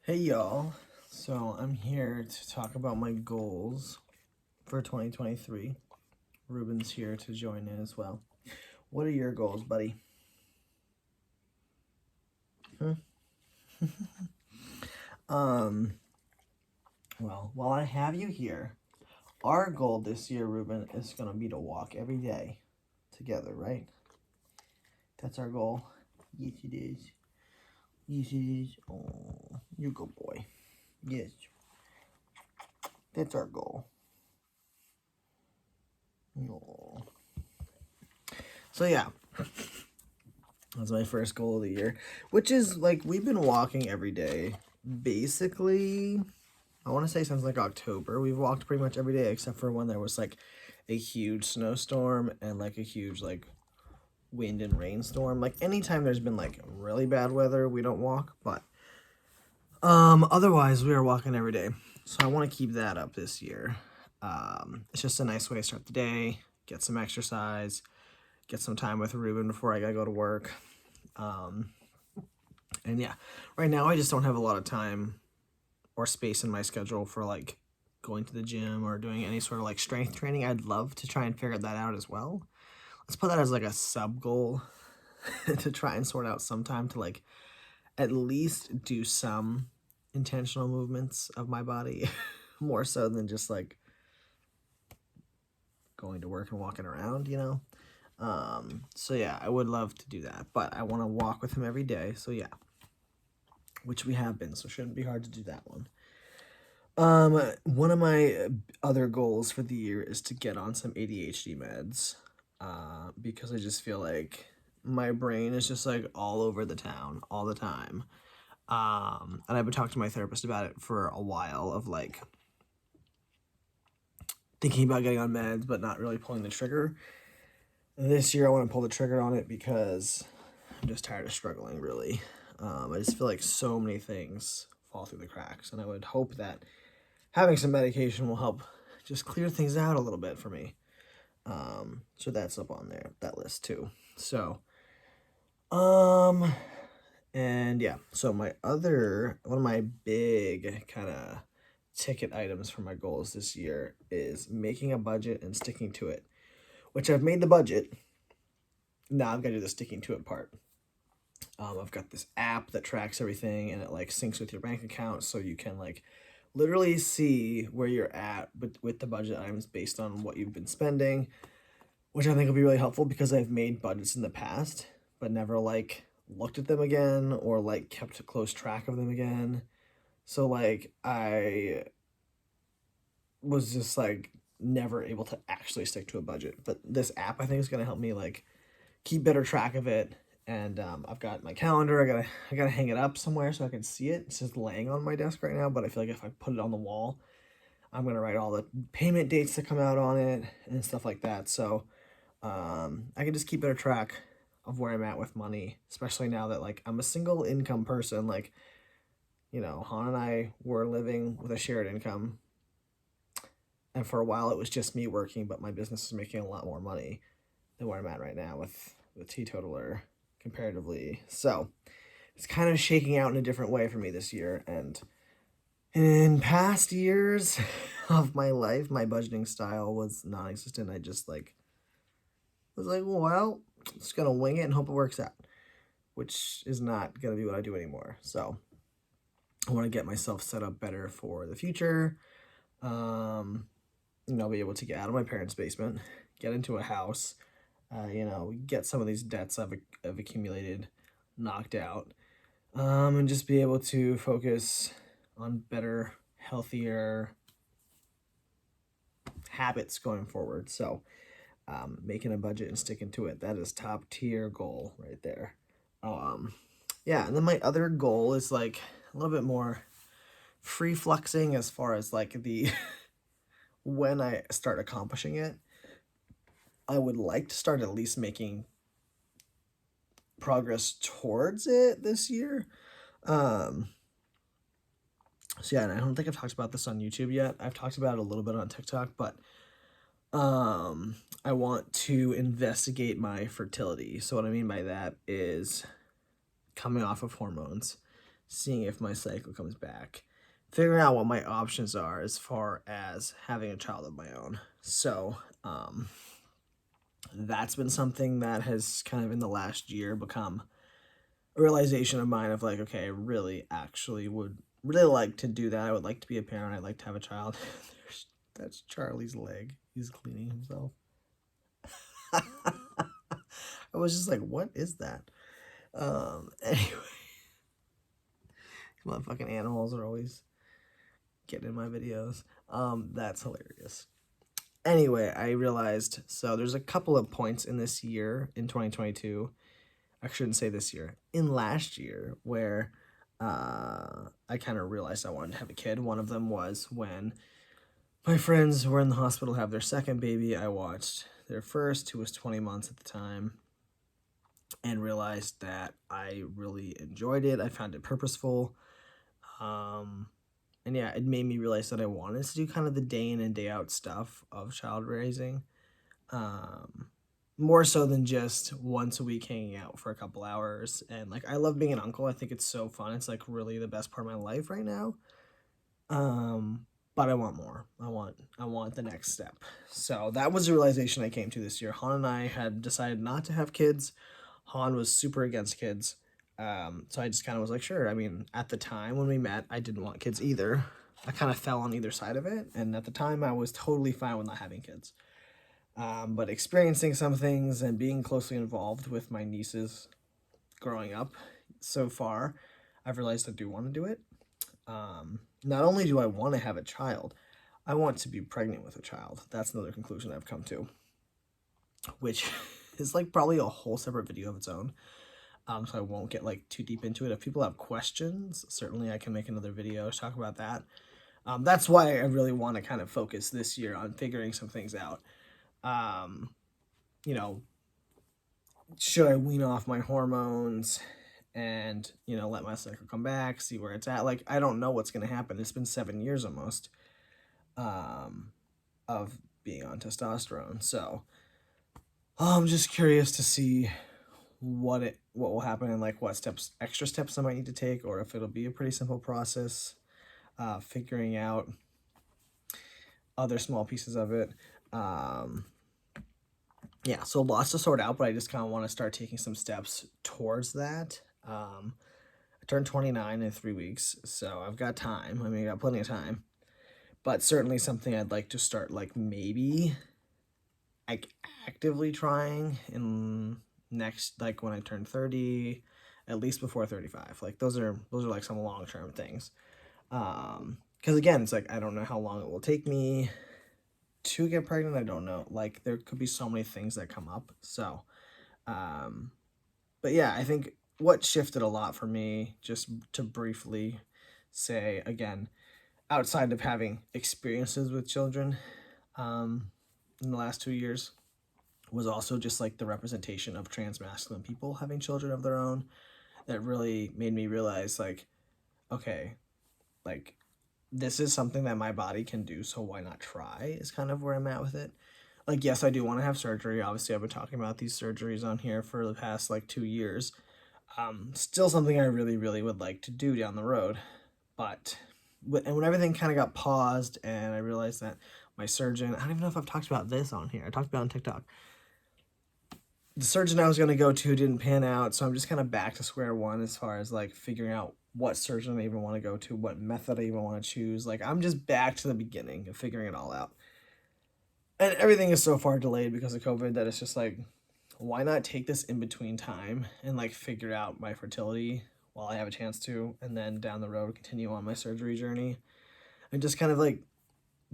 Hey y'all, so I'm here to talk about my goals for 2023. Ruben's here to join in as well. What are your goals, buddy? Hmm? um, well, while I have you here, our goal this year, Ruben, is gonna be to walk every day together, right? That's our goal. Yes, it is. Yes, it is. Oh, you good boy. Yes, that's our goal. Oh. So yeah, that's my first goal of the year, which is like we've been walking every day. Basically, I want to say since like October, we've walked pretty much every day except for when there was like a huge snowstorm and like a huge like wind and rainstorm. Like anytime there's been like really bad weather, we don't walk, but otherwise we are walking every day. So I want to keep that up this year. It's just a nice way to start the day, get some exercise, get some time with Ruben before I gotta go to work. Um, And yeah, right now I just don't have a lot of time or space in my schedule for like going to the gym or doing any sort of like strength training. I'd love to try and figure that out as well. Let's put that as like a sub goal to try and sort out sometime to like at least do some intentional movements of my body more so than just like going to work and walking around. So yeah, I would love to do that, but I want to walk with him every day. So yeah, which we have been, so shouldn't be hard to do that one. One of my other goals for the year is to get on some ADHD meds, because I just feel like my brain is just like all over the town all the time. And I've been talking to my therapist about it for a while of like thinking about getting on meds, but not really pulling the trigger. This year, I want to pull the trigger on it because I'm just tired of struggling, really. I just feel like so many things fall through the cracks, and I would hope that having some medication will help just clear things out a little bit for me. So that's up on there, that list too. So, um, and yeah, so one of my big kind of ticket items for my goals this year is making a budget and sticking to it, which I've made the budget. Now I've got to do the sticking to it part. I've got this app that tracks everything and it like syncs with your bank account so you can like literally see where you're at with the budget items based on what you've been spending, which I think will be really helpful because I've made budgets in the past, but never like looked at them again or like kept a close track of them again. So like I was just like never able to actually stick to a budget. But this app I think is gonna help me like keep better track of it. And I've got my calendar. I gotta hang it up somewhere so I can see it. It's just laying on my desk right now, but I feel like if I put it on the wall, I'm gonna write all the payment dates that come out on it and stuff like that. So I can just keep better track of where I'm at with money, especially now that like I'm a single income person. Like, Han and I were living with a shared income, and for a while it was just me working, but my business is making a lot more money than where I'm at right now with Teetotaler comparatively. So it's kind of shaking out in a different way for me this year. And in past years of my life, my budgeting style was non-existent. I just like was like, well, just gonna wing it and hope it works out, which is not gonna be what I do anymore. So I want to get myself set up better for the future. Um, be able to get out of my parents' basement, get into a house, get some of these debts I've accumulated knocked out, and just be able to focus on better, healthier habits going forward. So, making a budget and sticking to it, that is top tier goal right there. Um, yeah, and then my other goal is like a little bit more free fluxing as far as like the when I start accomplishing it. I would like to start at least making progress towards it this year. Um, so yeah, and I don't think I've talked about this on YouTube yet. I've talked about it a little bit on TikTok, but I want to investigate my fertility. So what I mean by that is coming off of hormones. seeing if my cycle comes back, figuring out what my options are as far as having a child of my own. So, that's been something that has kind of in the last year become a realization of mine of like, okay, I really actually would really like to do that. I would like to be a parent. I'd like to have a child. That's Charlie's leg. He's cleaning himself. I was just like, what is that? Anyway, motherfucking animals are always getting in my videos. That's hilarious. Anyway, I realized, so there's a couple of points in this year, in 2022, I shouldn't say this year, in last year, where I kind of realized I wanted to have a kid. One of them was when my friends were in the hospital to have their second baby. I watched their first, who was 20 months at the time, and realized that I really enjoyed it. I found it purposeful. And yeah, it made me realize that I wanted to do kind of the day in and day out stuff of child raising. More so than just once a week hanging out for a couple hours. And like, I love being an uncle. I think it's so fun. It's like really the best part of my life right now. But I want more. I want the next step. So that was a realization I came to this year. Han and I had decided not to have kids. Han was super against kids. So I just kind of was like, sure. I mean, at the time when we met, I didn't want kids either. I kind of fell on either side of it. And at the time, I was totally fine with not having kids. But experiencing some things and being closely involved with my nieces growing up so far, I've realized I do want to do it. Not only do I want to have a child, I want to be pregnant with a child. That's another conclusion I've come to, which is like probably a whole separate video of its own. So I won't get like too deep into it. If people have questions, certainly I can make another video to talk about that. That's why I really want to kind of focus this year on figuring some things out. You know, should I wean off my hormones and, you know, let my cycle come back, see where it's at? Like, I don't know what's going to happen. It's been 7 years almost of being on testosterone. So I'm just curious to see what will happen and like what extra steps I might need to take, or if it'll be a pretty simple process, figuring out other small pieces of it. Yeah, so lots to sort out, but I just kind of want to start taking some steps towards that. I turned 29 in 3 weeks, so I've got time. I mean, I got plenty of time, but certainly something I'd like to start, like maybe like actively trying in next, like when I turn 30, at least before 35. Like those are like some long-term things. Because again, it's like, I don't know how long it will take me to get pregnant. I don't know. Like there could be so many things that come up. So, but yeah, I think what shifted a lot for me, just to briefly say again, outside of having experiences with children, in the last 2 years, was also just like the representation of trans masculine people having children of their own, that really made me realize like, okay, like this is something that my body can do, so why not try, is kind of where I'm at with it. Like, yes, I do want to have surgery. Obviously, I've been talking about these surgeries on here for the past like 2 years. Still something I really, really would like to do down the road. But when everything kind of got paused and I realized that my surgeon, I don't even know if I've talked about this on here. I talked about it on TikTok. The surgeon I was going to go to didn't pan out, so I'm just kind of back to square one as far as like figuring out what surgeon I even want to go to, what method I even want to choose. Like, I'm just back to the beginning of figuring it all out. And everything is so far delayed because of COVID that it's just like, why not take this in between time and like figure out my fertility while I have a chance to, and then down the road continue on my surgery journey and just kind of like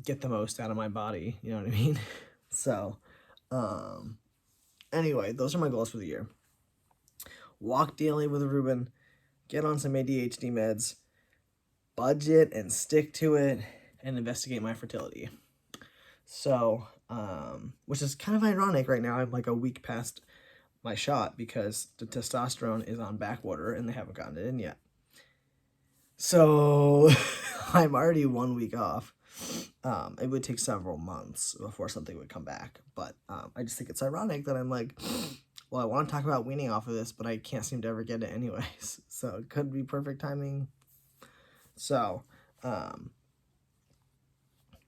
get the most out of my body, you know what I mean? So, anyway, those are my goals for the year. Walk daily with Ruben, get on some ADHD meds, budget and stick to it, and investigate my fertility. So, which is kind of ironic right now. I'm like a week past my shot because the testosterone is on backwater and they haven't gotten it in yet. So I'm already 1 week off. It would take several months before something would come back. But I just think it's ironic that I'm like Well, I want to talk about weaning off of this, but I can't seem to ever get it anyways. So it could be perfect timing. So, but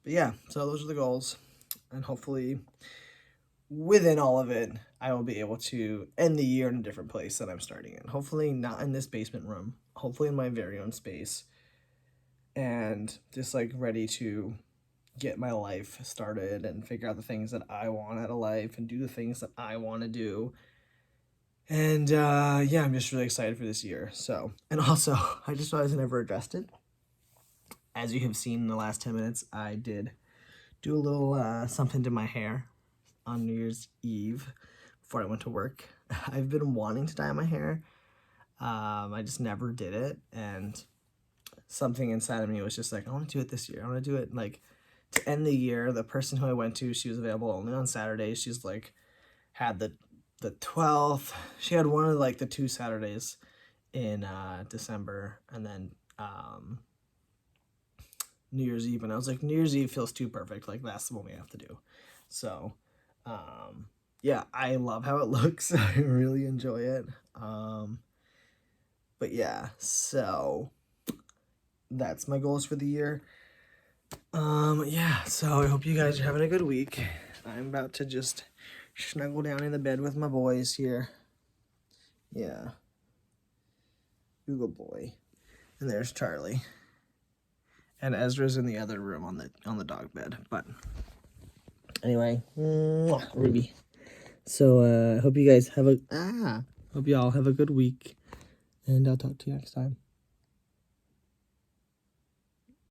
yeah, so those are the goals. And hopefully within all of it, I will be able to end the year in a different place that I'm starting in. Hopefully not in this basement room. Hopefully in my very own space. And just like ready to get my life started and figure out the things that I want out of life and do the things that I want to do. And yeah, I'm just really excited for this year. So, and also, I just realized I never addressed it. As you have seen in the last 10 minutes, I did do a little something to my hair on New Year's Eve before I went to work. I've been wanting to dye my hair. I just never did it. And something inside of me was just like, I want to do it this year. I want to do it like to end the year. The person who I went to, she was available only on Saturdays. She's like had the 12th. She had one of like the 2 Saturdays in December, and then New Year's Eve. And I was like, New Year's Eve feels too perfect. Like that's the one we have to do. So yeah, I love how it looks. I really enjoy it. But yeah, so that's my goals for the year. Yeah, so I hope you guys are having a good week. I'm about to just snuggle down in the bed with my boys here. Yeah. Google boy. And there's Charlie. And Ezra's in the other room on the dog bed. But anyway, Ruby. So hope you guys have hope you all have a good week. And I'll talk to you next time.